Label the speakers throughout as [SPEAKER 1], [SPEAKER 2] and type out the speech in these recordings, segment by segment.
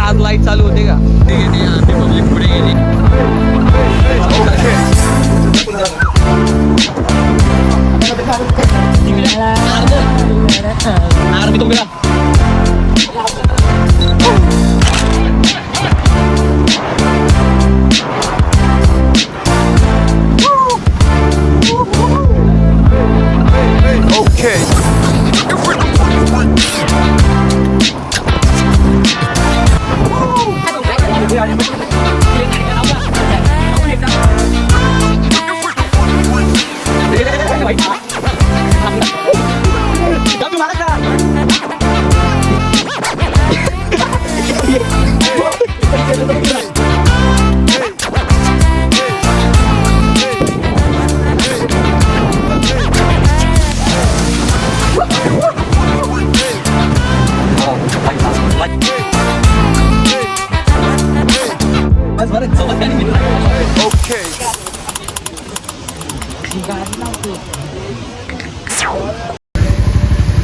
[SPEAKER 1] आज लाईट चालू होते का? पब्लिक पुढे गेली.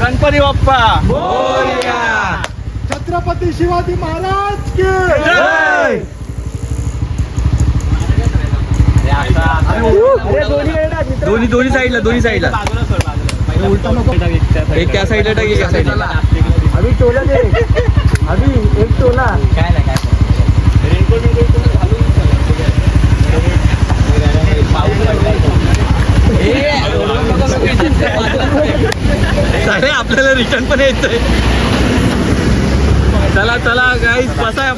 [SPEAKER 1] गणपती बाप्पा मोरया.
[SPEAKER 2] छत्रपती शिवाजी महाराज की जय.
[SPEAKER 1] दोन्ही साईडला एक त्या साईडला टाक, एक त्या साईडला.
[SPEAKER 2] अभी टोला दे, अभी एक टोला.
[SPEAKER 1] काय नाही अरे आपल्याला रिटर्न पण यायचंय. चला चला गाईस, बसा.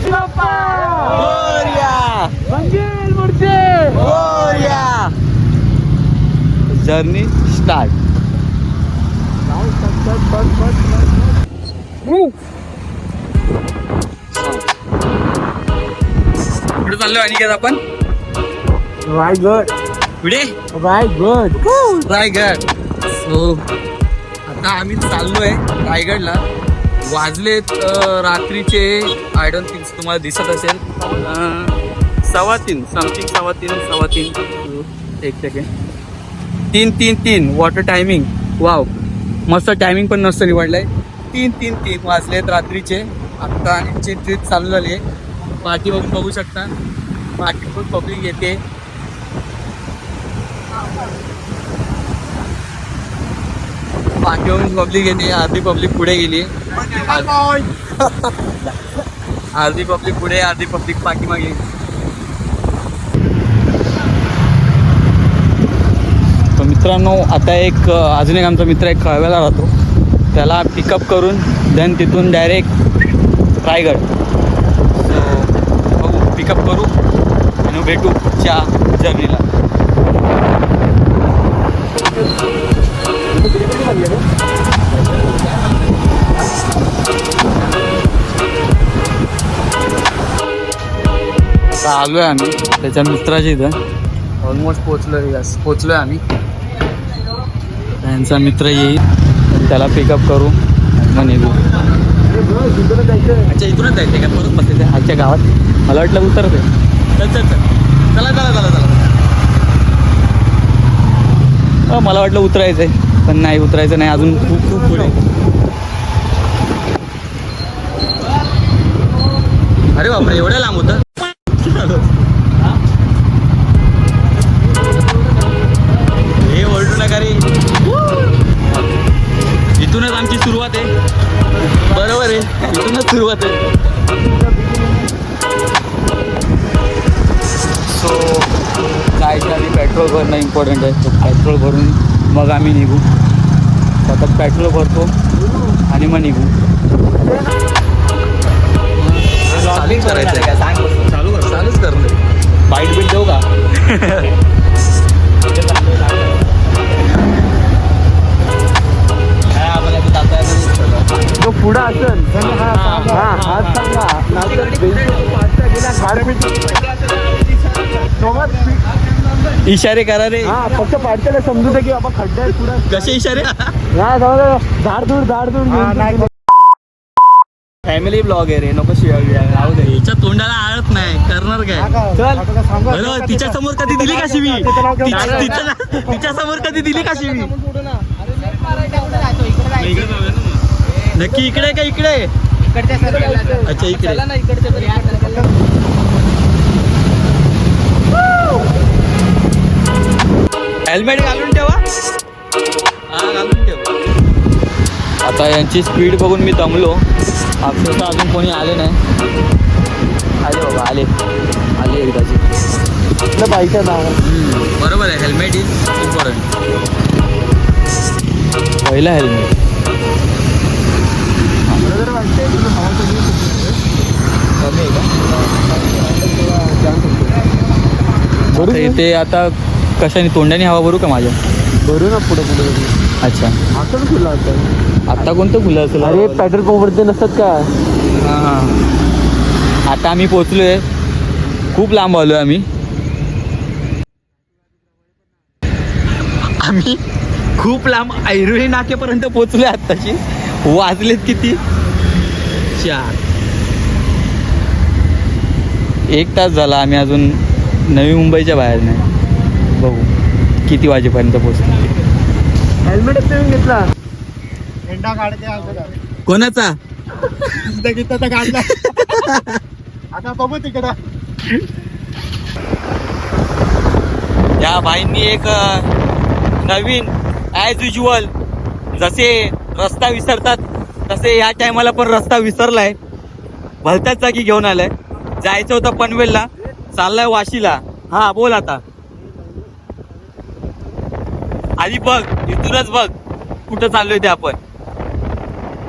[SPEAKER 1] Journey start. कुठे चाललो अनिकेत आपण?
[SPEAKER 2] रायगड.
[SPEAKER 1] पुढे
[SPEAKER 2] रायगड.
[SPEAKER 1] रायगड. सो आता आम्ही चाललोय रायगडला. वाजलेत रात्रीचे आय डोंट थिंक तुम्हाला दिसत असेल 3:15 समथिंग. 3:15 एक सेकंड. 3 water timing. वाव, मस्त टायमिंग पण नसतं निवडलंय. 3 वाजलेत रात्रीचे. आत्ता आमची ट्रिप चालू झाली आहे. पाठी बघून बघू शकता, पाठी पण पब्लिक येते. पाठीवरून पब्लिक येते. अर्धी पब्लिक पुढे गेली. अर्धी पब्लिक पुढे, अर्धी पब्लिक पाठीमागे. तर मित्रांनो, आता एक अजून एक आमचा मित्र एक कळव्याला राहतो, त्याला पिकअप करून देन तिथून डायरेक्ट रायगड. सो बघू, पिकअप करू आणि भेटू च्या जर्नीला. आलोय आम्ही त्याच्या मित्राच्या इथं. ऑलमोस्ट पोचलोय आम्ही. त्यांचा मित्र येईल, त्याला पिकअप करू मग निघू. अच्छा, इथूनच जायचं का? परत बसायचं आजच्या गावात? मला वाटलं उतरते. चला. मला वाटलं उतरायचंय, पण नाही, उतरायचं नाही. अजून खूप पुढे. अरे बापरे, एवढ्या लांब होतं. हे ओरडू नका रे. इथूनच आमची सुरुवात आहे. बरोबर आहे, इथूनच सुरुवात आहे. सो जायच्या आधी पेट्रोल भरणं इम्पॉर्टंट आहे. पेट्रोल भरून मग आम्ही निघू. सतत पेट्रोल भरतो आणि मग निघू. चालूच करायचं आहे का? चालूच कर. बाईट बीट देऊ का?
[SPEAKER 2] तो पुढं असेल हात सांगा.
[SPEAKER 1] इशारे करा रे.
[SPEAKER 2] फक्त पाडत्याला समजू दे की बाबा खड्डा आहे पुढं.
[SPEAKER 1] कसे इशारे?
[SPEAKER 2] धाड दूर.
[SPEAKER 1] फॅमिली ब्लॉग आहे रे, नको शिवाय राहू दे. हिच्या तोंडाला आळत नाही, करणार काय? चल बरोबर. तिच्या समोर कधी दिली का शिवी? तिच्या समोर कधी दिली का शिवी? नक्की इकडे का इकडे?
[SPEAKER 2] इकडच्या सर्वांना.
[SPEAKER 1] अच्छा इकडे
[SPEAKER 2] चला ना इकडच्या
[SPEAKER 1] हेल्मेट घालून ठेवा. हा घालून ठेवा. आता यांची स्पीड बघून मी दमलो. अक्षरशः अजून कोणी आले नाही. आले बाबा आले आले एकदाची.
[SPEAKER 2] बाईकचं नाव
[SPEAKER 1] बरोबर आहे. Helmet is important. पहिला हेल्मेट. कमी आहे का? आता इथे आता कशाने तोंडाने हवा भरू का माझ्या?
[SPEAKER 2] भरू ना पुढे पुढे.
[SPEAKER 1] अच्छा
[SPEAKER 2] आता खुला होता.
[SPEAKER 1] आत्ता कोणतं खुलं असेल?
[SPEAKER 2] अरे पेट्रोल पंपवरती नसतात का?
[SPEAKER 1] हां हां. आता आम्ही पोचलो आहे. खूप लांब आलो आहे आम्ही खूप लांब ऐरोली नाक्यापर्यंत पोचलो आहे आत्ताची. वाजलेत किती? 4. 1 तास झाला आम्ही अजून नवी मुंबईच्या बाहेर नाही. बघू किती वाजेपर्यंत पोचतो.
[SPEAKER 2] हेल्मेट घेतला. झेंडा काढते
[SPEAKER 1] कोणाचा?
[SPEAKER 2] काढला. आता बघू तिकडं.
[SPEAKER 1] या भाईंनी एक नवीन ॲज युज्युअल जसे रस्ता विसरतात तसे या टायमाला पण रस्ता विसरलाय. भलत्याच जागी घेऊन आलाय. जायचं होतं पनवेलला, चाललाय वाशीला. हा बोल आता. आधी बघ इथूनच बघ कुठं चाललोय ते आपण.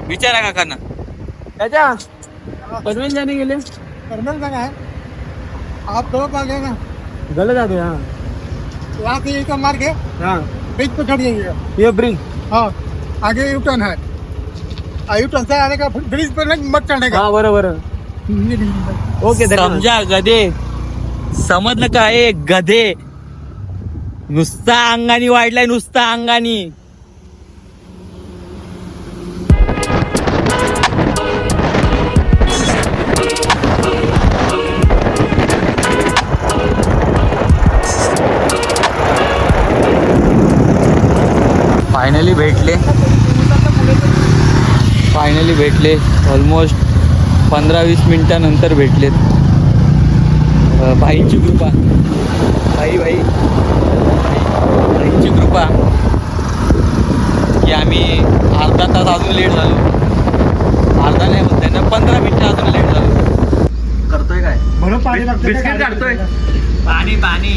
[SPEAKER 1] विचारा काकांना.
[SPEAKER 2] त्याच्या पनवेल जाने गेले. पनवेल का है आप दो भागे ना. गलत आते हाँ. वहाँ से एक मार के हाँ ब्रिज पे चढ़ जाइएगा. ये ब्रिज हाँ आगे यू टर्न है. यू टर्न से आने का ब्रिज पे मत चढ़ने का. हाँ बरोबर. ओके
[SPEAKER 1] समजा गधे. समजलं का? ए गधे. नुसता अंगानी वाढलाय. नुसता अंगानी. फायनली भेटले. ऑलमोस्ट 15-20 मिनिटानंतर भेटलेत. भाईंची कृपा. भाईंची कृपा की आम्ही अर्धा तास अजून लेट झालो. अर्धा नाही म्हणताय ना, 15 मिनिटं अजून लेट झालो. करतोय काय? बिस्किट काढतोय. पाणी पाणी.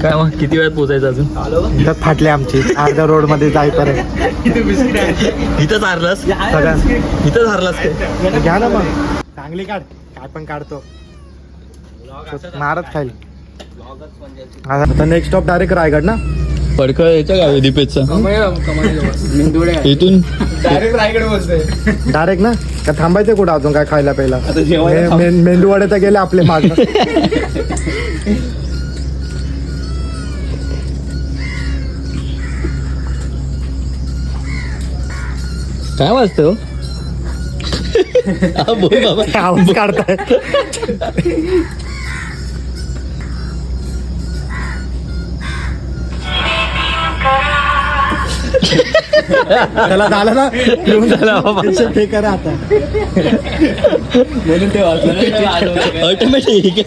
[SPEAKER 1] काय मग किती वेळात पोहोचायचं अजून?
[SPEAKER 2] इथं फाटले आमची अर्ध्या रोड मध्ये जाईपर्यंत.
[SPEAKER 1] इथंच हारलास? इथंच हारलास काय?
[SPEAKER 2] घ्या ना मग. चांगली काढ. काय पण काढतो. मारत खाईल. आता नेक्स्ट स्टॉप डायरेक्ट रायगड ना.
[SPEAKER 1] पडकळ यायचं का दीपेशचा? इथून
[SPEAKER 2] डायरेक्ट रायगड बोलतोय. डायरेक्ट ना का थांबायचं कुठं अजून काय खायला पहिला? मेंदू वडे तर गेले आपले माग.
[SPEAKER 1] काय वाजतं? बोल बाबा.
[SPEAKER 2] आवाज काढताय. त्याला झालं ना.
[SPEAKER 1] झालं बाबा.
[SPEAKER 2] ते करा आता.
[SPEAKER 1] म्हणून ते वाजलं ऑटोमॅटिक.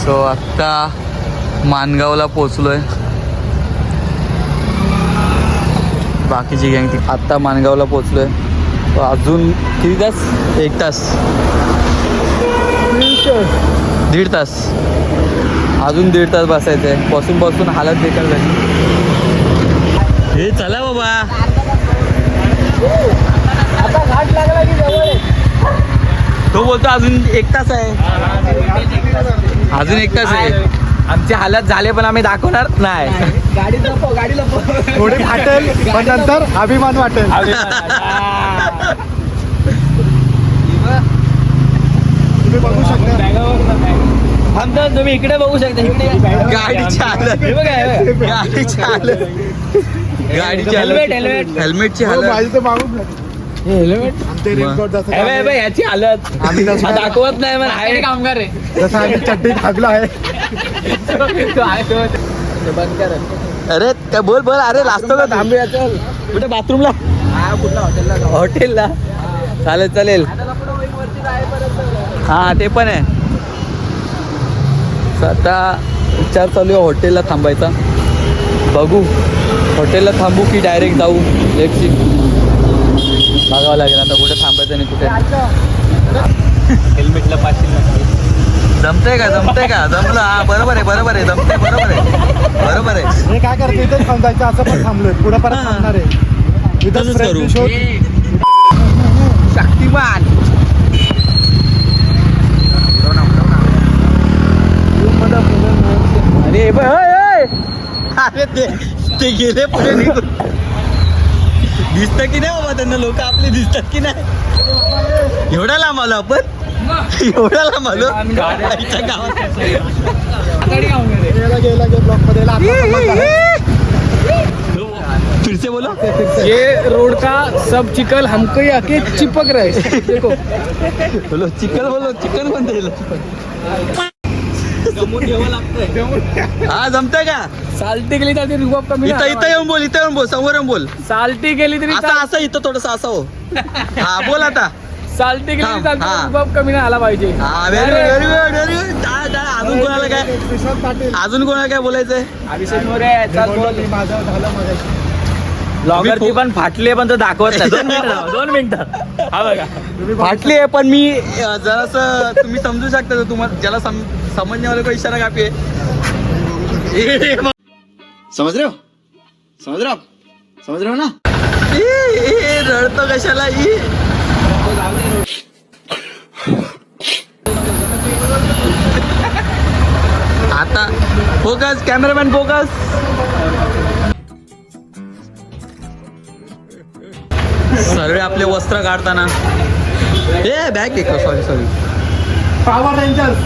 [SPEAKER 1] सो आत्ता मानगावला पोचलोय. बाकीची गँग ती आत्ता मानगावला पोचलोय. अजून किती तास? 1 तास. 1.5 तास अजून 1.5 तास बसायचं आहे. बसून हालत बेकार झाली. हे चला बाबा.
[SPEAKER 2] आता घाट लागला की जवळ आहे.
[SPEAKER 1] तो बोलतो अजून 1 तास आहे. अजून 1 तास आहे. आमची हालत झाले पण आम्ही दाखवणार नाही.
[SPEAKER 2] गाडी लपव. थोडी फाटेल पण नंतर अभिमान वाटेल. तुम्ही बघू शकता.
[SPEAKER 1] तुम्ही इकडे बघू शकता. गाडीची हालत. हेल्मेटची हालत.
[SPEAKER 2] माझी तर मागून हेल्मेट आमचे रेनकोट
[SPEAKER 1] याची हालत
[SPEAKER 2] आम्ही
[SPEAKER 1] दाखवत नाही. पण आहे
[SPEAKER 2] कामगार आहे. जसं आम्ही चड्डी घातला आहे.
[SPEAKER 1] बंद कर. अरे काय बोल. अरे लाजतो का थांबूया. चल कुठे बाथरूमला. हॉटेलला चालेल. हा ते पण आहे. आता विचार चालू आहे हॉटेलला थांबायचा. बघू हॉटेलला थांबू की डायरेक्ट जाऊ. लेफ्ट बघावं लागेल आता कुठे थांबायचं आणि कुठे. हेल्मेटला पाचशे जमतंय का. जमलं. हा बरोबर आहे. जमतंय. बरोबर आहे.
[SPEAKER 2] हे काय करते इथेच थांबायचं. असं पण थांबलोय. पुढे परत थांबणार आहे. इथंच
[SPEAKER 1] करू.
[SPEAKER 2] शक्तिमान.
[SPEAKER 1] अरे ते गेले पुढे निघून. दिसत की नाही बाबा त्यांना. लोक आपले दिसतात की नाही. एवढा लांब आलो आपण. गावाच्या गावात
[SPEAKER 2] ब्लॉक मध्ये
[SPEAKER 1] फिर से बोलो.
[SPEAKER 2] ये रोड का सब चिकल हमको ही आके चिपक रहे. देखो
[SPEAKER 1] बोलो चिकन पण दिलं. हा जमतंय का.
[SPEAKER 2] साल्टी गेली तरी रुबाब कमी.
[SPEAKER 1] इथं येऊन बोल. समोर येऊन बोल.
[SPEAKER 2] साल्टी गेली तरी
[SPEAKER 1] असं इथं थोडस असं हो. हा बोल आता.
[SPEAKER 2] साल्टी गेली
[SPEAKER 1] थांब,
[SPEAKER 2] तरी
[SPEAKER 1] हा.
[SPEAKER 2] रुबाब कमी नाही आला पाहिजे.
[SPEAKER 1] हा व्हेरी गुड. अजून कोणाला काय. बोलायचंय.
[SPEAKER 2] अभिषेक मोरे ब्लॉगरची पण फाटली पण तो दाखवत नाही. 2 मिनिटं. हा बघा
[SPEAKER 1] फाटली आहे पण मी जरासं तुम्ही समजू शकता. तुम्हाला ज्याला समजणे वाले को इशारा काफी है. समझ रहे हो ना. रडतो कशाला. आता फोकस. Cameraman focus. सर्व आपले वस्त्र काढताना ए बॅग एक. Sorry
[SPEAKER 2] Power Rangers.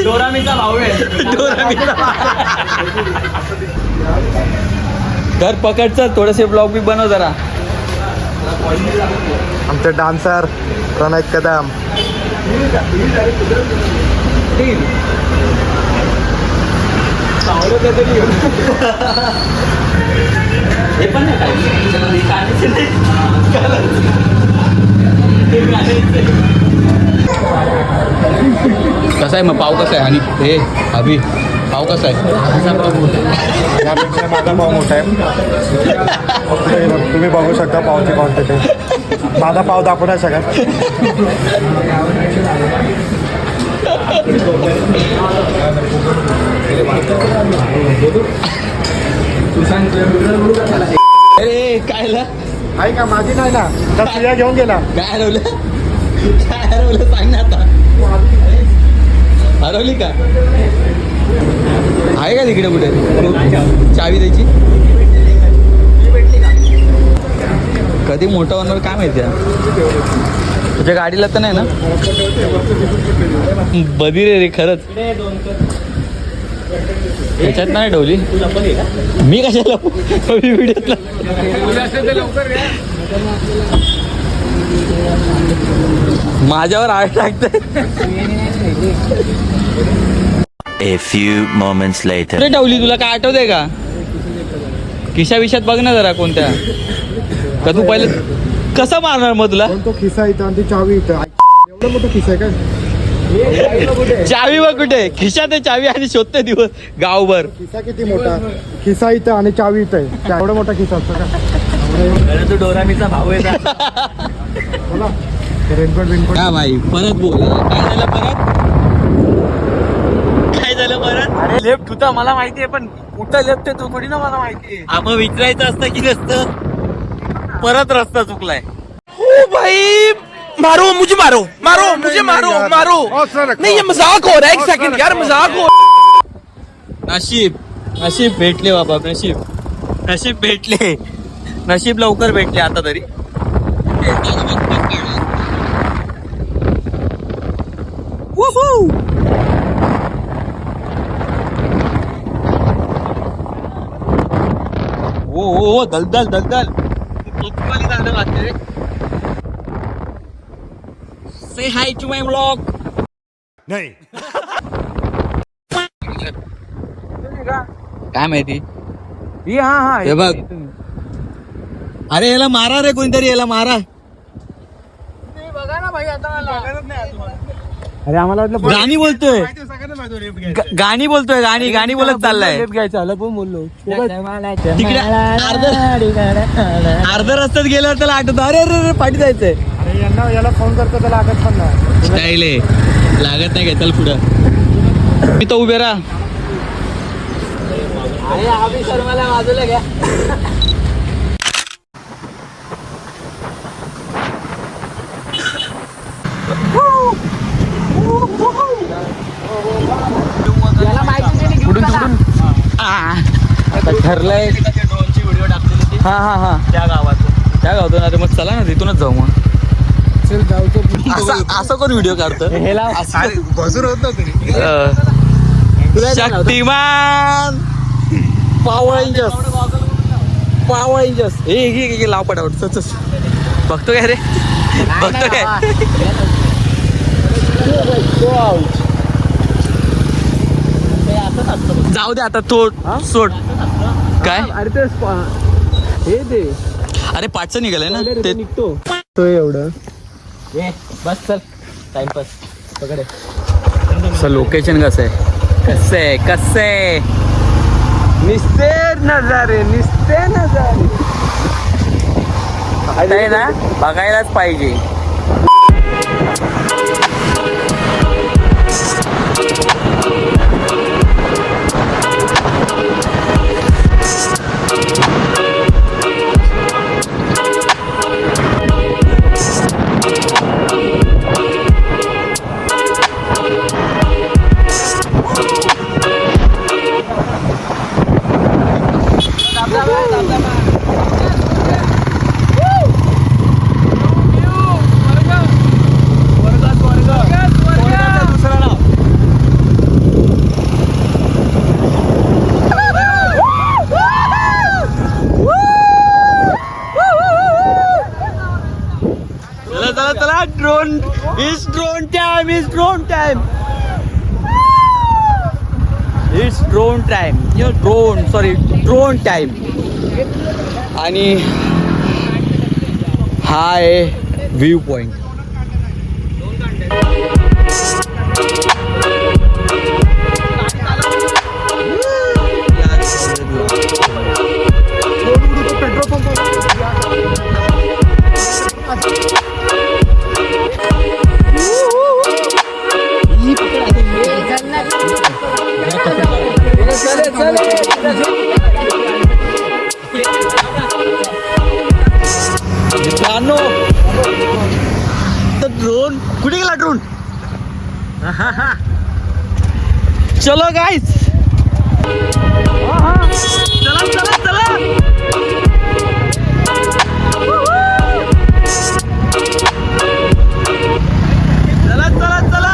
[SPEAKER 2] डोरामीचा भाऊ आहे.
[SPEAKER 1] घर पकडचं. थोडेसे ब्लॉग बी बनव जरा.
[SPEAKER 2] आमचे डान्सर प्रणय कदम.
[SPEAKER 1] हे पण कसा आहे मग पाव कसा आहे. आणि हे अभि पाव कसा आहे.
[SPEAKER 2] माझा पाव मोठा आहे. तुम्ही बघू शकता पावची क्वांटिटी. माझा पाव दाखवू नाही शकत.
[SPEAKER 1] अरे काय
[SPEAKER 2] आहे का. माझी नाही ना. त्या सुया घेऊन गेला.
[SPEAKER 1] काय हरवलं सांग ना आता. हरवली का. आहे का तिकडे कुठे चावी द्यायची. कधी मोठं होणार काय माहिती. तुझ्या गाडीला तर नाही ना. बधीर रे खरंच. ह्याच्यात नाही ठेवली. मी कशाला व्हिडिओतला. माझ्यावर आठ टाकते.
[SPEAKER 3] A few moments later.
[SPEAKER 1] कुठे ठेवली. तुला काय आठवतंय का. खिशा विषयात बघ ना जरा कोणत्या. का तू पहिले कसं मारणार मग तुला.
[SPEAKER 2] तो खिसा इथं आणि ती चावी इथं. एवढं मोठं खिसा आहे का.
[SPEAKER 1] चावी बघ कुठे. खिशात आहे चावी आणि शोधते दिवस गावभर.
[SPEAKER 2] खिसा किती मोठा. खिसा इथं आणि चावी इथं आहे. एवढा मोठा खिसा असतो का.
[SPEAKER 1] तू डोरामीचा भाऊ आहे.
[SPEAKER 2] बोला. रेनकोट बिनकोट
[SPEAKER 1] का भाई परत बोल काय झालं परत अरे लेफ्ट होता मला माहितीये पण कुठं लेफ्ट आहे तो थोडी ना मला माहितीये आपण विचारायचं असतं की नसतं परत रस्ता चुकलाय
[SPEAKER 4] ओ भाई मारो मुझे मारो मारो मुझे मारो मारो नहीं ये मजाक हो रहा है एक सेकंड यार मजाक हो
[SPEAKER 1] नशीब नशीब भेटले बाबा नशीब भेटले नशीब लवकर भेटले आता तरी ओ दलदल दलदल से हाय टू माय ब्लॉग काय माहिती हे बघ अरे याला मारा रे कोणतरी याला मारा
[SPEAKER 2] अरे आम्हाला वाटलं
[SPEAKER 1] गाणी बोलतोय गाणी बोलतोय गाणी बोलत चाललाय
[SPEAKER 2] घ्यायचं आलं पण बोललो
[SPEAKER 1] तिकडे अर्ध रस्त्यात गेल्यावर त्याला आठवत अरे अरे अरे पाठी जायचंय
[SPEAKER 2] अरे याला फोन करतो त्याला लागत पण नाही
[SPEAKER 1] स्टाईल आहे लागत नाही घेताल पुढं मी तो उभे राहा शर्माला बाजूला घ्या आता ठरलंय व्हिडिओ टाकलेली हा हा हा त्या गावातून अरे मग चला ना तिथूनच जाऊ मग
[SPEAKER 2] चल जाऊ
[SPEAKER 1] असं कोण व्हिडिओ काढतो
[SPEAKER 2] बसून होत तरी
[SPEAKER 1] शक्तिमान पावर इंजस हे लाव पटावट बघतो काय रे बघतो काय जाऊ दे आता तो सोड काय
[SPEAKER 2] अरे ते हे ते
[SPEAKER 1] अरे पाठचं निघालंय ना ते
[SPEAKER 2] निघतो तो एवढं
[SPEAKER 1] बस चल टाइमपास पकडे लोकेशन कसं आहे
[SPEAKER 2] निस्ते नजारे
[SPEAKER 1] आहे ना बघायलाच पाहिजे चला ड्रोन टाइम आणि हा आहे व्ह्यू पॉइंट ड्रोन कुठे गेला ड्रोन चलो गाइस चला चला चला चला चला चला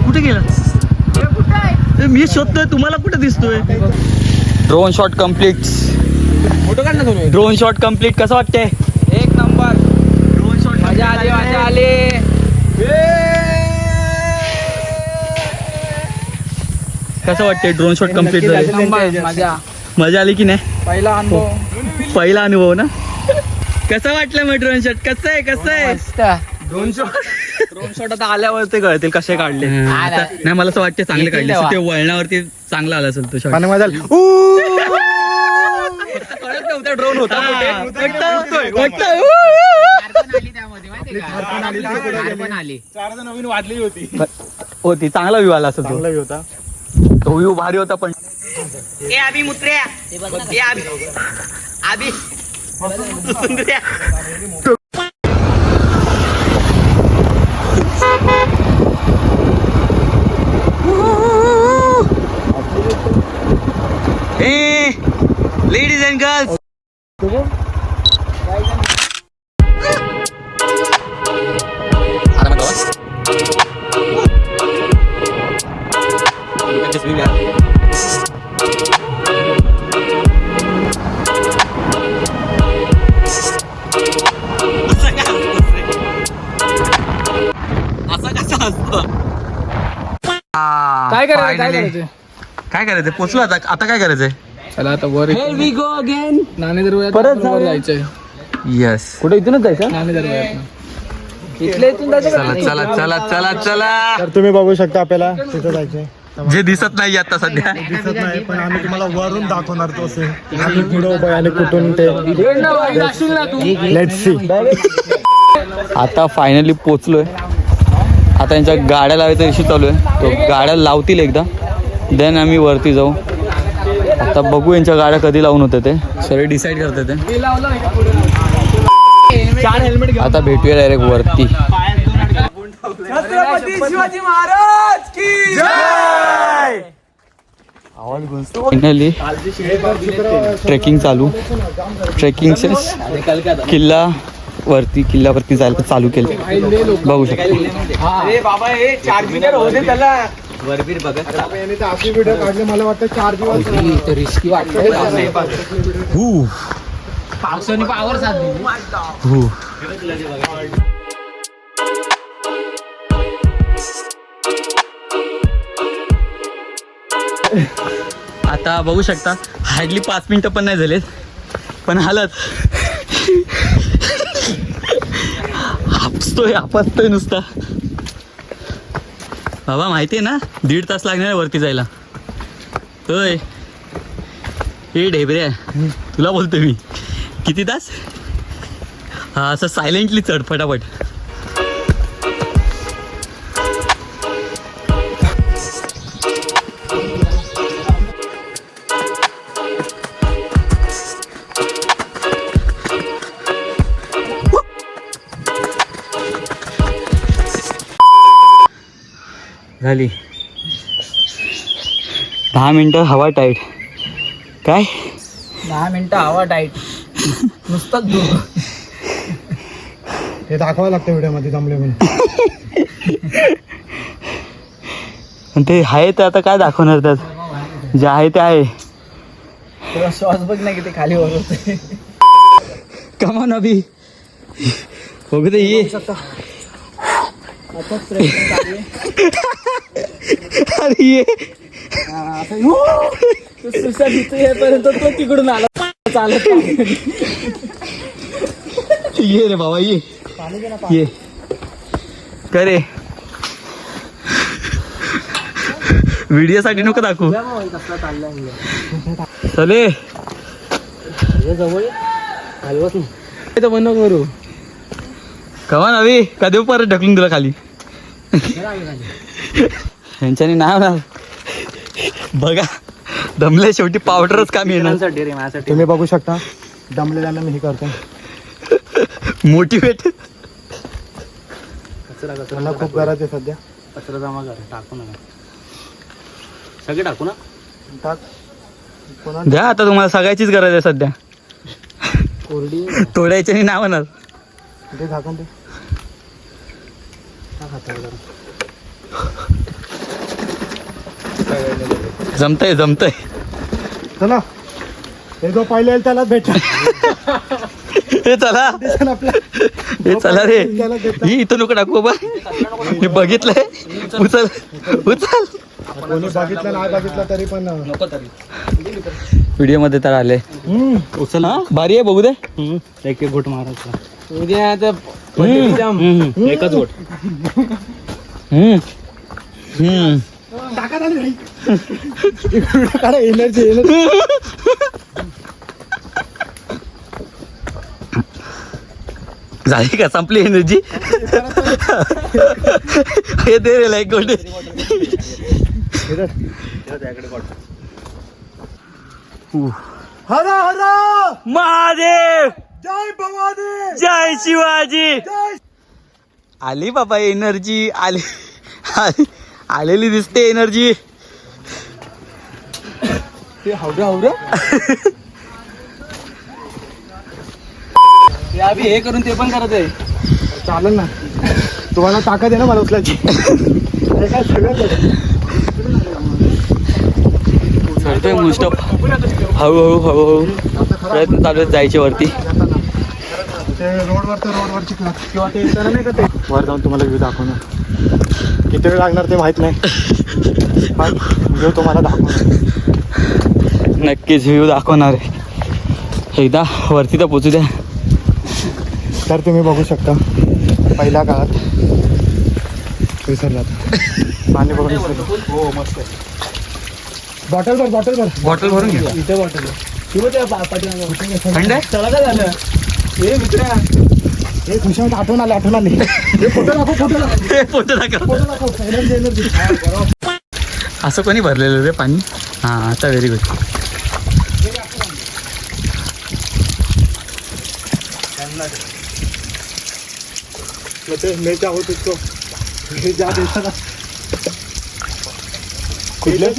[SPEAKER 1] कुठे गेला मी शोधतोय तुम्हाला कुठे दिसतोय ड्रोन शॉट कम्प्लीट
[SPEAKER 2] फोटो काढ ना तुम्ही
[SPEAKER 1] ड्रोन शॉट कम्प्लीट कसं वाटतंय
[SPEAKER 2] एक नंबर
[SPEAKER 1] ड्रोन शॉट मजा आली कसं वाटतंय ड्रोन शॉट कम्प्लीट झाले मजा आली की नाही पहिला अनुभव ना कसं वाटलं मग ड्रोन शॉट कसं आहे ड्रोन शॉट आता आल्यावर ते कळतील कसे काढले नाही मला असं वाटतं चांगले काढले ते वळणावरती चांगला आला असेल तो शॉट कळत नव्हता ड्रोन होता
[SPEAKER 2] नवीन वाजली
[SPEAKER 1] होती चांगला व्ह्यू आला असेल तो
[SPEAKER 2] होता
[SPEAKER 1] तो व्ह्यू भारी होता पण लेडीज अँड गर्ल्स काय करायचं पोचलो आता काय करायचंय
[SPEAKER 2] चला आता वर नाणे दरवाजा
[SPEAKER 1] परत
[SPEAKER 2] जायचंय
[SPEAKER 1] यस कुठे इथूनच जायचं
[SPEAKER 2] नाणे दरवाजा
[SPEAKER 1] चला
[SPEAKER 5] तर तुम्ही बघू शकता आपल्याला तिथं जायचंय
[SPEAKER 1] जे दिसत नाही आता सध्या
[SPEAKER 5] दिसत नाही पण आम्ही तुम्हाला वरून दाखवणार तो सीन आम्ही पुढे उभं आहे आणि कुठून ते लेट्स सी
[SPEAKER 1] आता फायनली पोचलोय आता यांच्या गाड्या लावायचा इश्यू चालू आहे तो गाड्या लावतील एकदा देन आम्ही वरती जाऊ आता बघू यांच्या गाड्या कधी लावून होते ते सगळे डिसाईड करते ते आता भेटूया डायरेक्ट वरती
[SPEAKER 4] शिवाजी महाराज की
[SPEAKER 1] फायनली ट्रेकिंग चालू ट्रेकिंगचे किल्ल्यावरती जायला चालू केलं बघू शकतो
[SPEAKER 5] अशी व्हिडिओ काढले मला वाटतं 4 दिवस
[SPEAKER 2] रिस्की वाटतंय पावसाने पावर साथ
[SPEAKER 1] आता बघू शकता हार्डली 5 मिनिटं पण नाही झालेत पण हालत आपसतोय नुसता बाबा माहिती आहे ना 1.5 तास लागणार आहे वरती जायला होय हे ढेबऱ्या तुला बोलतो मी किती तास हा असं सायलेंटली चढ फटाफट झाली 10 मिनिटं हवा टाईट काय
[SPEAKER 2] 10 मिनिटं हवा टाईट नुसतंच दूर
[SPEAKER 5] हे दाखवावं लागतं व्हिडिओमध्ये जमले म्हणून
[SPEAKER 1] पण ते आहे ते आता काय दाखवणार त्यात जे आहे ते आहे
[SPEAKER 2] तुला श्वास बघ ना किती खाली वर होते
[SPEAKER 1] कमान अभि बघू दे ये अरे ये
[SPEAKER 2] पर्यंत तो तिकडून आला चालत
[SPEAKER 1] ये रे बाबा ये करे व्हिडिओ साठी नको दाखवू चले
[SPEAKER 2] बंद करू
[SPEAKER 1] कमान अभि कधी परत ढकलून तुला खाली यांच्यानी नाही होणार बघा दमले शेवटी पावडरच काम येणार
[SPEAKER 5] तुम्ही बघू शकता दमलेल्यानं मी हे करतो
[SPEAKER 1] मोटिवेट
[SPEAKER 5] मला खूप गरज आहे सध्या
[SPEAKER 2] कचरा जमा कर टाकू नका सगळे टाकू ना
[SPEAKER 5] टाक पुन्हा
[SPEAKER 1] द्या आता तुम्हाला सगळ्याचीच गरज आहे सध्या
[SPEAKER 2] कोरडी
[SPEAKER 1] तोडायच्यानी नाही होणार
[SPEAKER 5] ते झाकून दे
[SPEAKER 1] जमतंय
[SPEAKER 5] चला हे जो पहिले येईल त्यालाच भेटा
[SPEAKER 1] हे चला हे चला रे ही इथं नको टाकू बाबा हे बघितलंय उचल उचल
[SPEAKER 5] कोणी बघितलं नाही बघितलं तरी पण
[SPEAKER 1] व्हिडिओ मध्ये तर आले उचल भारी आहे बघू दे
[SPEAKER 2] एक एक घोट मारायचा
[SPEAKER 4] उद्या आता
[SPEAKER 2] एकच घोट एनर्जी
[SPEAKER 1] झाली का संपली एनर्जी हे दे रे लाईक गोटे
[SPEAKER 5] हरा हरा
[SPEAKER 1] महादेव
[SPEAKER 5] जय भवानी
[SPEAKER 1] जय शिवाजी आली बाबा एनर्जी आली आलेली दिसते एनर्जी
[SPEAKER 2] अभि हे करून ते पण करत आहे.
[SPEAKER 5] चालेल ना तुम्हाला ताकद आहे ना मला उचलायची हे काय सगळं
[SPEAKER 1] चढतोय मुस्टप हळूहळू हळूहळू प्रयत्न चालू आहेत जायचे वरती
[SPEAKER 5] ते रोडवरची किंवा ते इतर नाही का ते वर जाऊन तुम्हाला व्ह्यू दाखवणार किती वेळ लागणार ते माहित नाही पण व्ह्यू तुम्हाला दाखवणार
[SPEAKER 1] नक्कीच व्ह्यू दाखवणार आहे एकदा वरती तर पोचू द्या
[SPEAKER 5] तर तुम्ही बघू शकता पहिल्या काळात विसरला पाणी बघून विसरलो हो मस्त बॉटल भर
[SPEAKER 1] बॉटल भरून घ्या
[SPEAKER 2] इथे बॉटल
[SPEAKER 1] थंड आहे
[SPEAKER 2] चला काय झालं हे मित्रा
[SPEAKER 5] हे खुशाल आठवण आली हे फोटो दाखव एनर्जी
[SPEAKER 1] असं कोणी भरलेलं रे पाणी हां आता व्हेरी गुड
[SPEAKER 5] मैं चाहूँ तुझको जा देता कुठल्या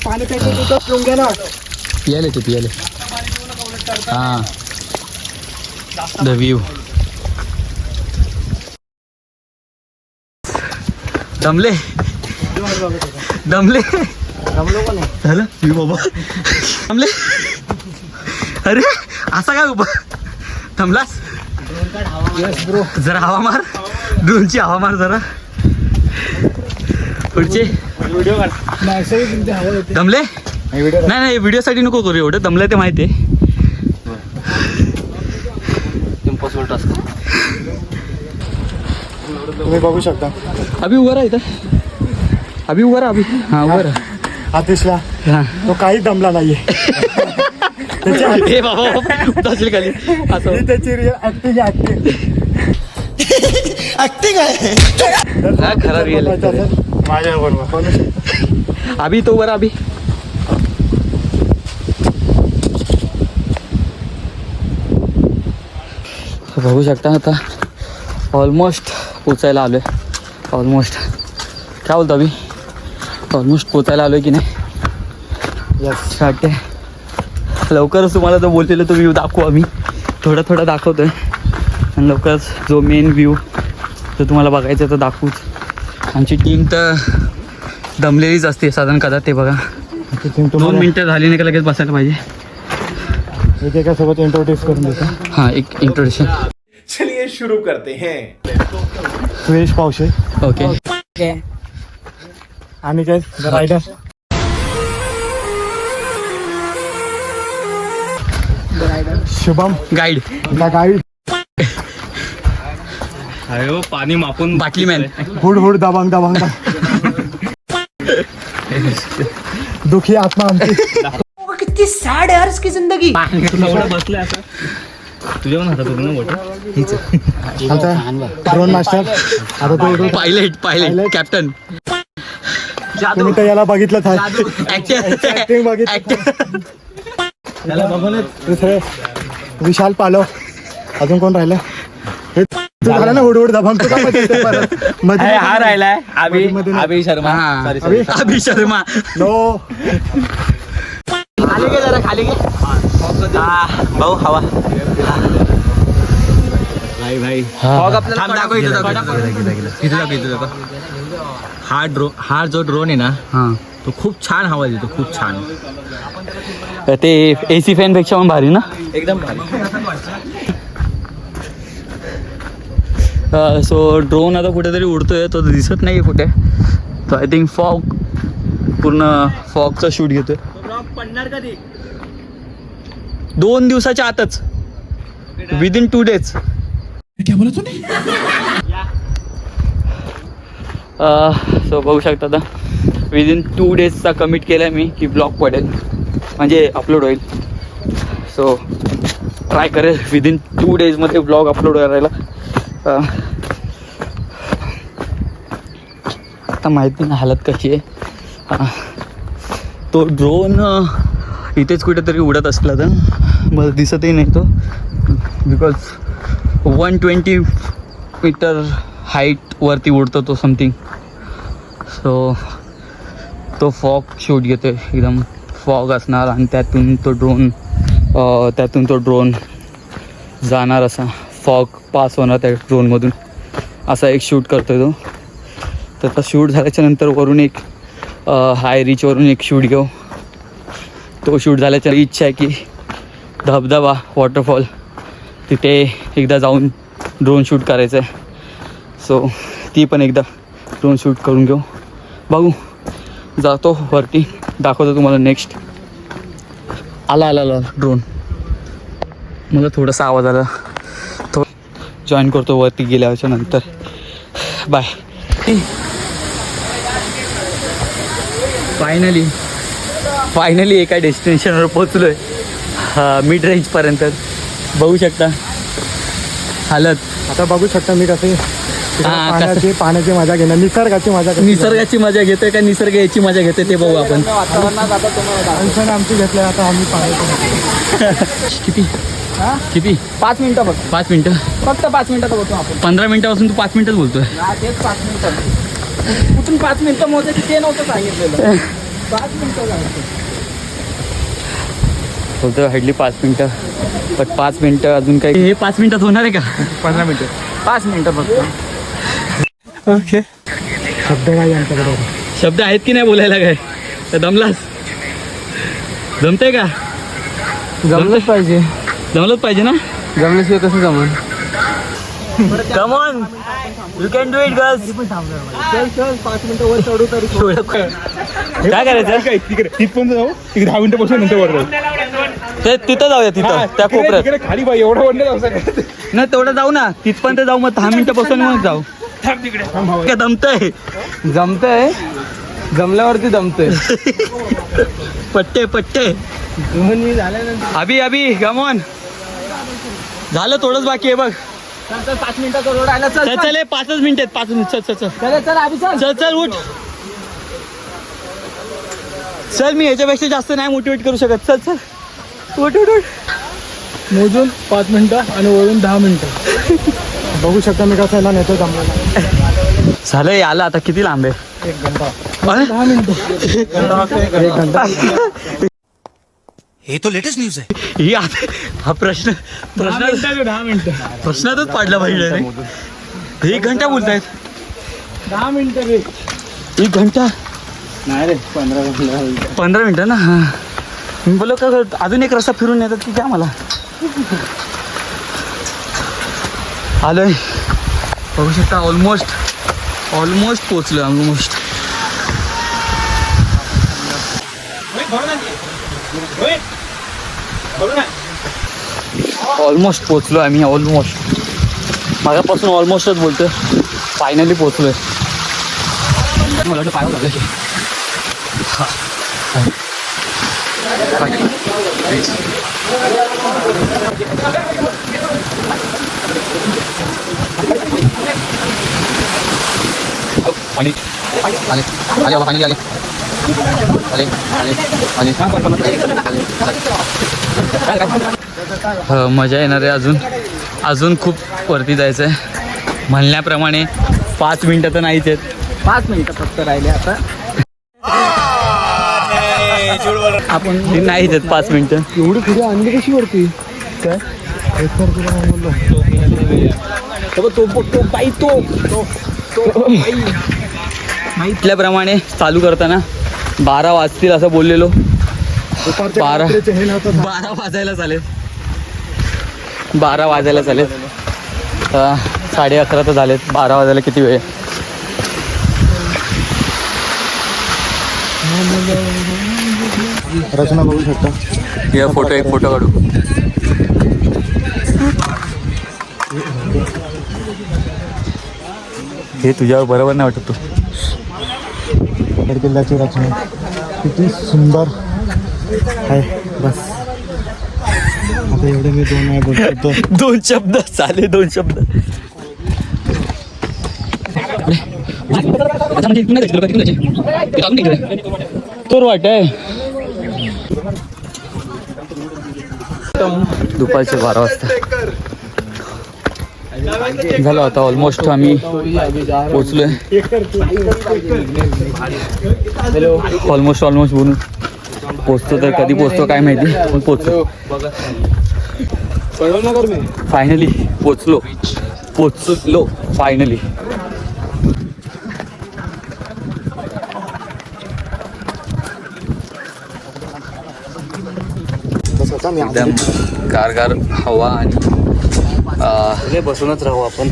[SPEAKER 5] पाणी पिऊन घ्या ना
[SPEAKER 1] पियाले ते पियाले हां द व्ह्यू दमले दमले झालं मी बाबा दमले अरे असा काय उभा थांबलास जरा हवा मार ड्रोनची हवा मार जरा पुढचे दमले नाही व्हिडिओसाठी नको करू एवढं दमले ते माहिती आहे इम्पॉसिबल टास्क
[SPEAKER 5] तुम्ही बघू शकता
[SPEAKER 1] अभि उभा राहा इथं अभि उभा राहा अभि हां उभा राहा
[SPEAKER 5] आतिशला
[SPEAKER 1] हां
[SPEAKER 5] तो काहीच दमला नाहीये
[SPEAKER 1] हे बाबा उदासील खाली असं
[SPEAKER 5] त्याची ऍक्टिंग
[SPEAKER 1] हा खरा रिअल
[SPEAKER 5] माझ्या बरोबर
[SPEAKER 1] अभि तो बरं अभि बघू शकता आता ऑलमोस्ट पोचायला आलोय ऑलमोस्ट काय बोलतो अभि ऑलमोस्ट पोचायला आलोय की नाही
[SPEAKER 5] यस
[SPEAKER 1] वाटते लवकरच तुम्हाला जो बोललेलं तो व्ह्यू दाखवू आम्ही थोडा दाखवतोय आणि लवकरच जो मेन व्ह्यू जो तुम्हाला बघायचा तो दाखवूच आमची टीम तर दमलेलीच असते साधारण कदा ते बघा 2 मिनटं झाली नाही का लगेच बसायला पाहिजे
[SPEAKER 5] इथे सोबत इंट्रोड्यूस करून देतो
[SPEAKER 1] हां एक इंट्रोडक्शन
[SPEAKER 4] चलिए शुरू करते हैं
[SPEAKER 5] सुरेश पावशे
[SPEAKER 1] ओके
[SPEAKER 5] आणि काय रायडर शुभम
[SPEAKER 1] गाईड
[SPEAKER 5] गाईड
[SPEAKER 2] अरे पाणी मापून
[SPEAKER 1] बाटली मॅन
[SPEAKER 5] हुड दबांग दुखी आत्मा आमची
[SPEAKER 4] कितनी सैड है यार इसकी जिंदगी
[SPEAKER 2] बसले असं तुझ्या पण हातात होतं ना मोठं
[SPEAKER 5] आमचा ड्रोन मास्टर आता तो
[SPEAKER 1] पायलट कॅप्टन
[SPEAKER 5] तुम्ही तर याला बघितलं
[SPEAKER 1] ऍक्टर
[SPEAKER 5] ऍक्टिंग बघितलं
[SPEAKER 2] त्याला बघून
[SPEAKER 5] दुसरे विशाल पालव अजून कोण राहिलं हे तू झाला ना हुड दबांग तू का मध्ये
[SPEAKER 2] हा राहिलाय
[SPEAKER 5] अभि
[SPEAKER 2] शर्मा
[SPEAKER 1] अभि शर्मा
[SPEAKER 5] नो
[SPEAKER 1] खाली गे जरा खाली गे भाऊ हवा
[SPEAKER 2] भाई
[SPEAKER 1] थांब दाखव इथं दाखव
[SPEAKER 2] हा जो ड्रोन आहे ना
[SPEAKER 1] हां
[SPEAKER 6] तो खूप छान हवा देतो, खूप छान.
[SPEAKER 1] ते AC फॅनपेक्षा पण भारी ना.
[SPEAKER 6] एकदम भारी.
[SPEAKER 1] सो ड्रोन आता कुठेतरी उडतोय, तो दिसत नाही आहे कुठे. तो आय थिंक पूर्ण फॉगचा शूट घेतोय.
[SPEAKER 6] पडणार कधी?
[SPEAKER 1] 2 दिवसाच्या आतच, विदिन 2 days. सो बघू शकता आता विदिन 2 daysचा कमिट केला मी की ब्लॉग पडेल, म्हणजे अपलोड होईल. सो ट्राय करेल विदिन 2 daysमध्ये ब्लॉग अपलोड करायला. आता माहिती नाही हालत कशी आहे. तो ड्रोन इथेच कुठेतरी उडत असला तर मला दिसतही नाही तो, बिकॉज 120 मीटर हाईटवरती उडतो तो समथिंग. सो तो फॉग शूट घेतो, एकदम फॉग असणार आणि त्यातून तो ड्रोन जाणार, असा फॉग पास होणार त्या ड्रोनमधून, असा एक शूट करतो आहे तो. त्याचा शूट झाल्याच्या नंतर वरून एक हाय रीचवरून एक शूट घेऊ. तो शूट झाल्याच्या इच्छा आहे की धबधबा वॉटरफॉल तिथे एकदा जाऊन ड्रोन शूट करायचं आहे. सो ती पण एकदा ड्रोन शूट करून घेऊ. बघू, जातो वरती, दाखवतो तुम्हाला नेक्स्ट. आला ड्रोन, मला थोडासा आवाज आला, तो जॉईन करतो वरती गेल्याच्या नंतर. बाय. फायनली एका डेस्टिनेशनवर पोचलो आहे, मिड रेंजपर्यंत. बघू शकता हालत.
[SPEAKER 5] आता बघू शकता मी कसे पाण्याची मजा घेणार, निसर्गाची
[SPEAKER 1] मजा घेतोय का निसर्ग याची मजा घेतोय ते बघू आपण.
[SPEAKER 5] आमची घेतलंय आता आम्ही पाण्याची.
[SPEAKER 1] किती
[SPEAKER 2] 5 मिनिटं फक्त.
[SPEAKER 1] 5 मिनिटं
[SPEAKER 2] फक्त 5 मिनिटात होतो आपण.
[SPEAKER 1] 15 मिनिटापासून तू 5 मिनिटच बोलतोय.
[SPEAKER 2] तेच 5 मिनिटं. कुठून 5 मिनिटं मोजायची ते नव्हतं सांगितलेलं. 5 मिनिटं झालं.
[SPEAKER 1] बोलतोय हार्डली 5 मिनिटं, पण 5 मिनिटं अजून काही. हे 5 मिनिटात होणार आहे का?
[SPEAKER 5] 15 मिनिटं.
[SPEAKER 2] 5 मिनिटं फक्त.
[SPEAKER 5] ओके. शब्द काय आमच्याकडे?
[SPEAKER 1] शब्द आहेत की नाही बोलायला? काय तर दमलास? जमतंय का?
[SPEAKER 2] जमलंच पाहिजे.
[SPEAKER 1] जमलंच पाहिजे ना.
[SPEAKER 2] जमल्याशिवाय कसं जमन?
[SPEAKER 1] Come on, you can do it girls.
[SPEAKER 2] 5 मिनिटं वर चढू तरी
[SPEAKER 1] काय करायचं?
[SPEAKER 5] तिथपर्यंत जाऊ, तिकडे 10 मिनिटं बसून नंतर वर जाऊ.
[SPEAKER 1] ते तिथं जाऊया, तिथं त्या कोपऱ्यात.
[SPEAKER 5] खाली बाई एवढा वर नाही जाऊ शकत.
[SPEAKER 1] नाही तेवढं जाऊ ना, तिथपर्यंत जाऊ, मग 10 मिनिटं बसून मग जाऊ. काय दमतंय?
[SPEAKER 2] जमतंय, जमल्यावरती जमतंय.
[SPEAKER 1] पट्टे अभी कम ऑन. झालं, थोडंच बाकी आहे बघ.
[SPEAKER 2] 5 मिनिटाचा रोड आला. चल
[SPEAKER 1] चल 5 मिनिट आहेत. 5 मिनिट.
[SPEAKER 2] चल आधी
[SPEAKER 1] चल उठ. चल, मी याच्यापेक्षा जास्त नाही मोटिवेट करू शकत. चल उठ.
[SPEAKER 5] मोजून 5 मिनिटं आणि वरून 10 मिनिटं. बघू शकता मी कसं याला नेतो जमलेला.
[SPEAKER 1] झालंय आला. आता किती लांब आहे?
[SPEAKER 5] 1 घंटा.
[SPEAKER 1] 10
[SPEAKER 5] मिनिटं. 1 घंटा.
[SPEAKER 6] हे तो लेटेस्ट न्यूज आहे.
[SPEAKER 1] ही हा प्रश्न
[SPEAKER 5] 10 मिनिटं.
[SPEAKER 1] प्रश्नातच पाडला पाहिजे रे. 1 घंटा बोलतायत.
[SPEAKER 5] 10 मिनिटं रे.
[SPEAKER 1] 1 घंटा
[SPEAKER 5] नाही रे, 15
[SPEAKER 1] मिनिटं ना. हां, मी बोललो का अजून एक रस्ता फिरून येतात की काय? मला आलोय. बघू शकता ऑलमोस्ट पोचलो. ऑलमोस्ट पोचलो आम्ही. माझ्यापासून ऑलमोस्टच बोलतोय. फायनली पोचलोय. मला वाटतं पाय लागलं. मजा येणार आहे. अजून खूप वरती जायचं आहे. म्हणल्याप्रमाणे 5 मिनिटं तर नाहीच आहेत.
[SPEAKER 2] 5 मिनिटं फक्त राहिले आता.
[SPEAKER 1] आपण नाहीच आहेत 5 मिनिटं.
[SPEAKER 5] एवढी पुढे आणली कशी वरती? काय
[SPEAKER 1] माहितल्याप्रमाणे चालू करताना 12 वाजतील असं बोललेलो.
[SPEAKER 5] दुपारच्या
[SPEAKER 1] 12
[SPEAKER 5] रात्रीचे हे नव्हतं.
[SPEAKER 1] 12 वाजायला चालेल. 12 वाजायला चालेल. 11:30 तर झालेत. 12 वाजायला किती वेळ?
[SPEAKER 5] रचना बघू शकता.
[SPEAKER 1] या फोटो एक फोटो काढू. हे तुझ्यावर बरोबर नाही वाटत. तू
[SPEAKER 5] किल्ल्याची रचना किती सुंदर आहे. बस आता एवढे मी 2 नाही बोलतो.
[SPEAKER 1] 2 शब्द चाले. 2 शब्द. तर वाट आहे. दुपारचे 12 वाजता झालं. आता ऑलमोस्ट आम्ही पोचलोय. ऑलमोस्ट बोलून पोचतो. तर कधी पोचतो काय माहिती, पण पोचलो. फायनली पोचलो फायनली. एकदम गारगार हवा आणि बसूनच राहू आपण.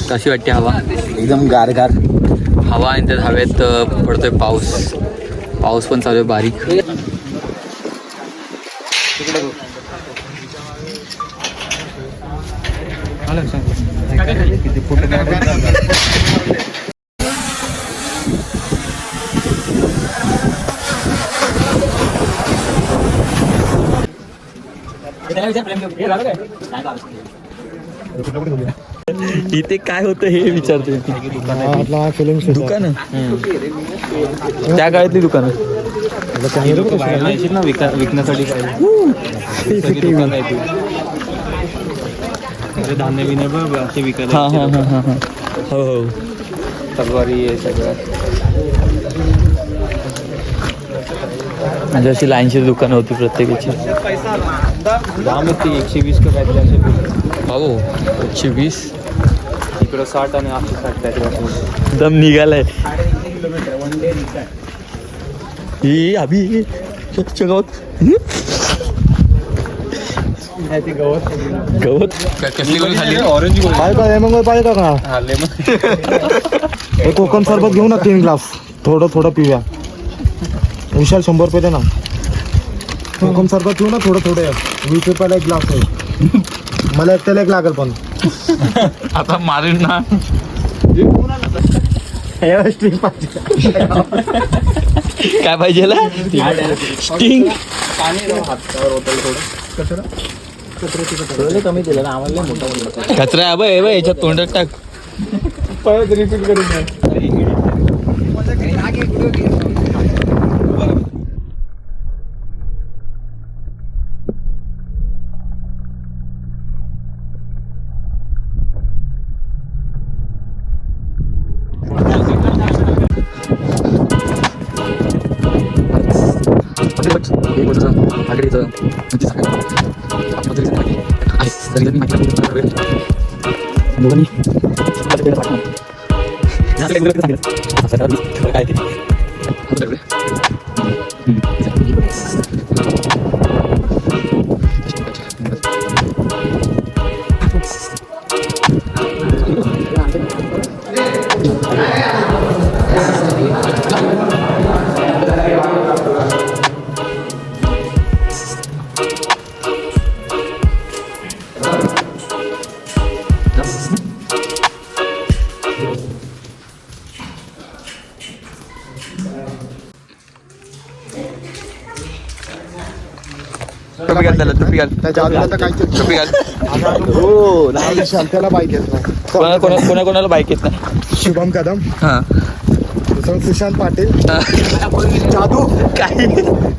[SPEAKER 1] कशी वाटते हवा? एकदम गारगार हवा आणि त्यात हवेत पडतोय पाऊस पण चालू आहे बारीक. इथे काय होतं हे विचारतोय. दुकानं त्या काळातली दुकानं विकण्यासाठी
[SPEAKER 6] धान्य बिन्य बघ असे विकायला.
[SPEAKER 1] हां हां हां हां हां. हो हो.
[SPEAKER 6] तलवारी हे सगळं.
[SPEAKER 1] म्हणजे अशी लाईनची दुकानं होती प्रत्येकाची.
[SPEAKER 6] दाम ती 120 का काहीतरी असे.
[SPEAKER 1] हो 120.
[SPEAKER 6] इकडं 60 आणि 860 त्याच्यापासून.
[SPEAKER 1] दम निघालाय. ही अभि गवत कसली गोळी खाल्ली?
[SPEAKER 6] ऑरेंज गोळी.
[SPEAKER 5] काय काय मग पाहिजे का? हे कोकम सरबत घेऊ ना 3 ग्लास. थोडं पिऊया. विशाल 100 रुपये दे ना. कोकम सरबत घेऊ ना थोडं 20 रुपयाला 1 ग्लास आहे. मला एकट्याला 1 लागेल पण.
[SPEAKER 1] आता मारीन ना. काय पाहिजे? स्टिंग.
[SPEAKER 6] कमी दिलं ना आम्हाला. मोठा
[SPEAKER 1] कचरा आहे बघ याच्यात तोंडात टाक.
[SPEAKER 2] परत रिपीट करून
[SPEAKER 1] टोपी घाल त्याला. टोपी घाल.
[SPEAKER 5] त्याच्या आजूला तर काहीच
[SPEAKER 1] टोपी घाल.
[SPEAKER 5] हो नाही विशाल त्याला बाईक येत नाही.
[SPEAKER 1] कोणाकोणाला बाईक येत नाही.
[SPEAKER 5] शुभम कदम,
[SPEAKER 1] हां.
[SPEAKER 5] सुशांत पाटील, जादू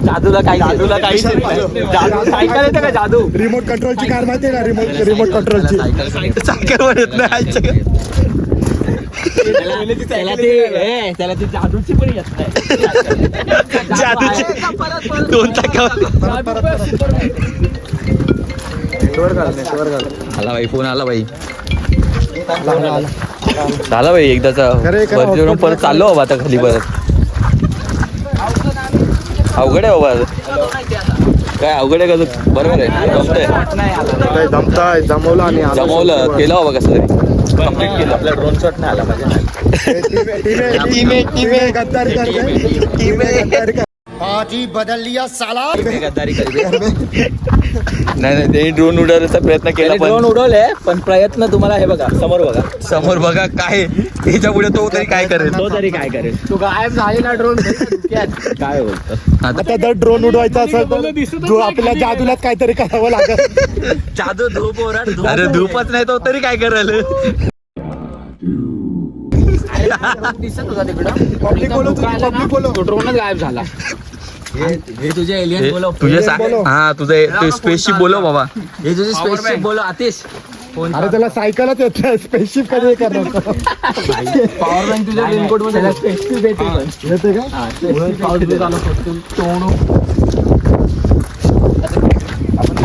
[SPEAKER 1] जादूला काही सायकल येते का? जादू
[SPEAKER 5] रिमोट कंट्रोलची कार माहिती आहे ना? रिमोट कंट्रोलची
[SPEAKER 1] सायकल वर येत नाही.
[SPEAKER 6] त्याला ती जादूची पण येत नाही.
[SPEAKER 1] जादूची 2 चाकावर. आला बाई, फोन आला बाई. झाला बाई एकदाचा. वरती परत चाललो बाबा आता खाली परत. अवघड आहे बाबा काय अवघड आहे का तू? बरोबर आहे जमतंय
[SPEAKER 5] काय जमताय जमवलं आणि आलो
[SPEAKER 1] जमवलं
[SPEAKER 5] शेवटी.
[SPEAKER 1] केलं बाबा कसं तरी कम्प्लीट केलं
[SPEAKER 6] आपला ड्रोन शॉट नाही आला पाहिजे
[SPEAKER 5] टीमे गद्दारी करते. टीमे गद्दारी करते.
[SPEAKER 6] गद्दारी करी
[SPEAKER 1] नाही ते ड्रोन उडवण्याचा प्रयत्न केला
[SPEAKER 6] ड्रोन
[SPEAKER 1] पण
[SPEAKER 6] उडवले पण प्रयत्न तुम्हाला हे बघा समोर बघा
[SPEAKER 1] समोर बघा काय त्याच्या पुढे तो तरी काय करेल
[SPEAKER 6] तो तरी काय करेल
[SPEAKER 2] तू गायब झालेला ड्रोन
[SPEAKER 6] काय बोलतो
[SPEAKER 5] आता जर ड्रोन उडवायचा असेल तर आपल्या जादूलाच काहीतरी करावं लागेल.
[SPEAKER 6] जादू धूप ओरड
[SPEAKER 1] अरे धूपच नाही तो तरी काय करेल
[SPEAKER 2] दिसत होता तिकडं तो ड्रोनच गायब झाला.
[SPEAKER 6] हे तुझे एलियन बोलव
[SPEAKER 1] तुझे हा तुझं स्पेसशिप बोलव बाबा
[SPEAKER 6] हे तुझे स्पेसशिप बोलव आतिश
[SPEAKER 5] अरे त्याला सायकलच येत स्पेसशिप कधी करणार
[SPEAKER 6] पॉवर बँक तुझ्या रेनकोट मध्ये स्पेसशिप येते पण
[SPEAKER 5] येते का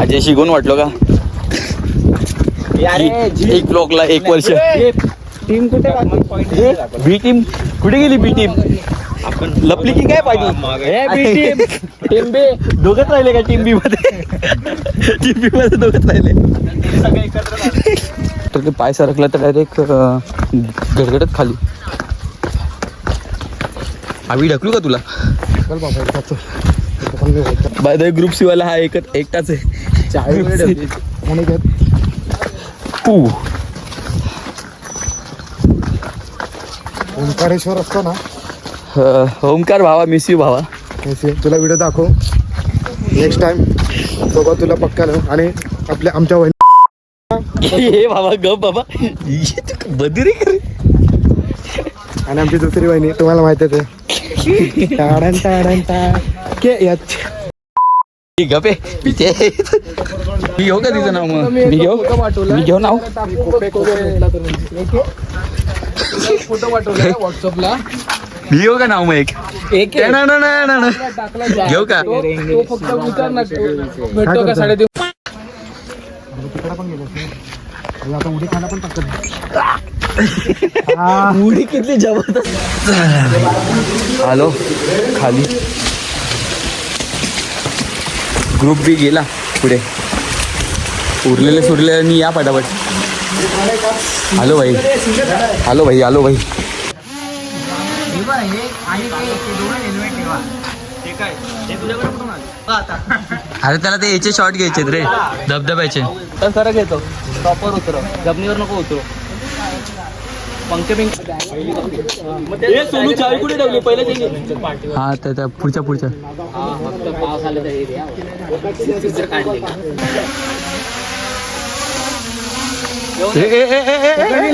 [SPEAKER 1] अजय शिकून वाटलो का एक ब्लॉकला 1 वर्ष
[SPEAKER 2] टीम कुठे
[SPEAKER 1] बी टीम कुठे गेली बी टीम आपण लपली की काय पाहिजे टीम बी दोघच राहिले का टीम बी मध्ये टीम बी मध्ये दोघच राहिले तर ते पाय सरकला तर डायरेक्ट गडगडत खाली आम्ही ढकलू का तुला बाय द ग्रुप शिवायला हा एकटाच आहे
[SPEAKER 5] ओंकारेश्वर असतो ना
[SPEAKER 1] ओमकार भावा मिस यू भावा
[SPEAKER 5] तुला व्हिडिओ दाखव नेक्स्ट टाइम सोबत तुला पक्का लावू. आणि आमच्या
[SPEAKER 1] हे बाबा गप बाबा बदिरी करे
[SPEAKER 5] आणि आमची दुसरी वहिनी तुम्हाला माहितीच आहे टाडन टाडन टा के याच
[SPEAKER 1] गपे मी घेऊ का तिचं नाव मग मी घेऊ नाव
[SPEAKER 2] फोटो पाठवला व्हॉट्सअपला.
[SPEAKER 1] मी घेऊ का नाव मग एक ना ना ना ना ना. घेऊ का
[SPEAKER 2] तो फक्त विचार ना भेटतो का 3:30
[SPEAKER 5] आता उडी खायला पण टाकत
[SPEAKER 1] उडी किती जबरदस्त आलो खाली ग्रुप बी गेला पुढे उरलेले सुरलेले या पटापट आलो भाई आलो भाई आलो भाई अरे त्याला ते याचे शॉट घ्यायचे रे धबधब्याचे
[SPEAKER 6] तर सरळ घेतो प्रॉपर उतरव जमिनीवर नको उतरू पंखे सोनू चावी कुठे ठेवली पहिले
[SPEAKER 1] हा त्या पुढच्या
[SPEAKER 6] फक्त पाऊस आला तर काढले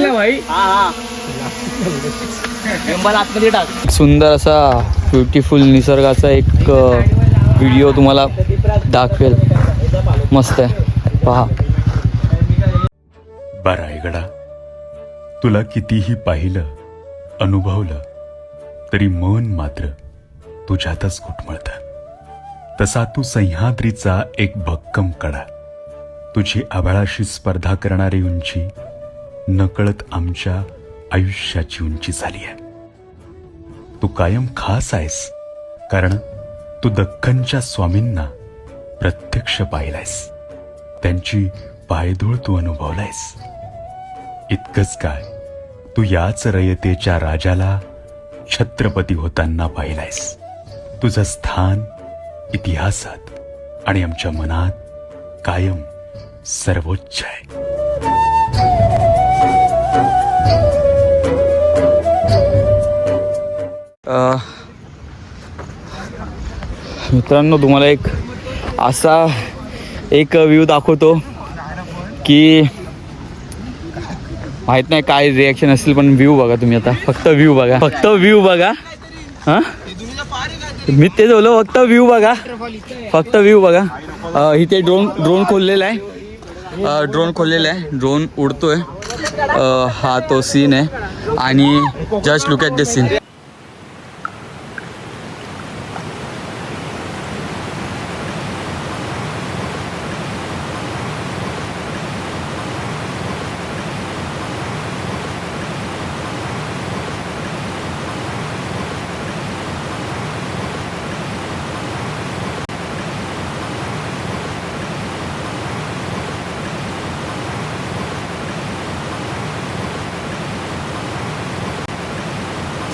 [SPEAKER 2] भाई
[SPEAKER 6] आतमध्ये टाक
[SPEAKER 1] सुंदर असा ब्युटिफुल निसर्गाचा एक व्हिडिओ तुम्हाला दाखवेल मस्त आहे पहा
[SPEAKER 7] रायगडा तुला कितीही पाहिलं अनुभवलं तरी मन मात्र तुझ्यातच घुटमळतं. तसा तू सह्याद्रीचा एक भक्कम कडा, तुझी आभाळाशी स्पर्धा करणारी उंची नकळत आमच्या आयुष्याची उंची झाली आहे. तू कायम खास आहेस कारण तू दख्खनच्या स्वामींना प्रत्यक्ष पाहिलायस, त्यांची पायधूळ तू अनुभवलायस. इतकंच काय, तू याच रयतेच्या राजाला छत्रपती होताना पाहिलायस. तुझं स्थान इतिहासात आणि आमच्या मनात कायम सर्वोच्च आहे.
[SPEAKER 1] मित्रांनो तुम्हाला एक असा एक व्ह्यू दाखवतो की माहित नाही काय रिॲक्शन असेल पण व्ह्यू बघा तुम्ही आता फक्त व्ह्यू बघा हां मी ते बोललो फक्त व्ह्यू बघा इथे ड्रोन खोललेला आहे ड्रोन उडतोय हा तो सीन आहे आणि just look at this scene.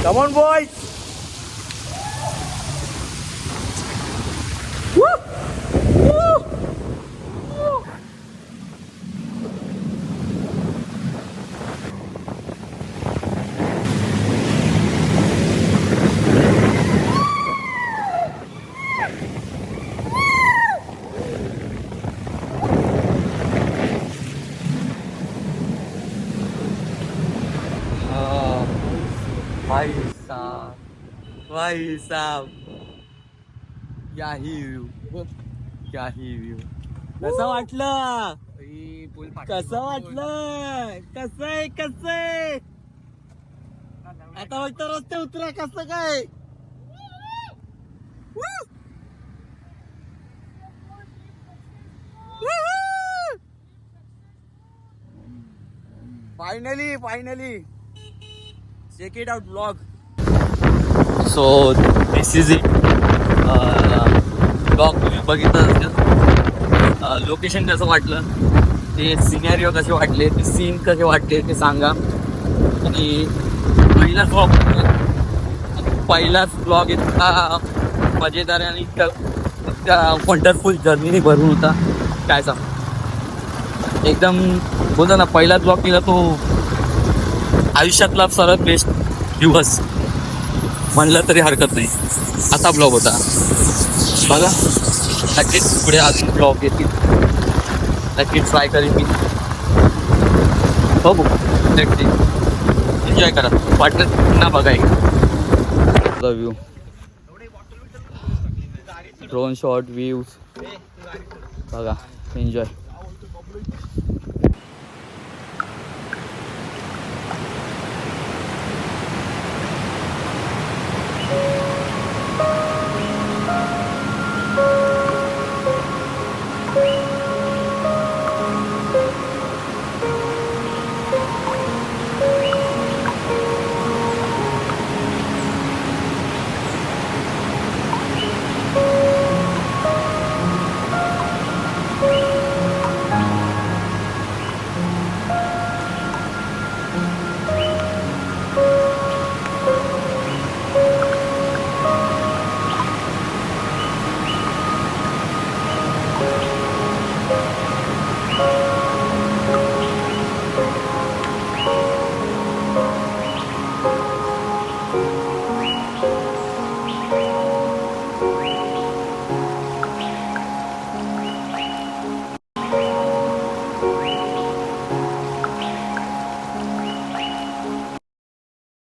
[SPEAKER 1] Come on, boys. भाई साहब क्या ही व्यू, क्या ही व्यू. कसं वाटलं, कसं वाटलं, कसं आहे आता फक्त रस्ते उतरा. कसं काय finally check it out blog. So this is it. Blog तुम्ही बघितलं असेल. लोकेशन कसं वाटलं, ते सिनॅरिओ कसे वाटले, ते सीन कसे वाटले ते सांगा. आणि पहिलाच ब्लॉग इतका मजेदार आणि इतका वंडरफुल जर्नीने भरून होता. काय सांग, एकदम बोलतो ना, पहिलाच ब्लॉग केला तो आयुष्यातला सर्वात बेस्ट दिवस म्हणलं तरी हरकत नाही. असा ब्लॉग होता बघा. नक्कीच पुढे अजून ब्लॉग येतील, नक्कीच ट्राय करेन मी. बघू नक्की एन्जॉय करा. वाटलं पुन्हा बघा एक व्ह्यू, ड्रोन शॉट व्ह्यूज बघा. एन्जॉय.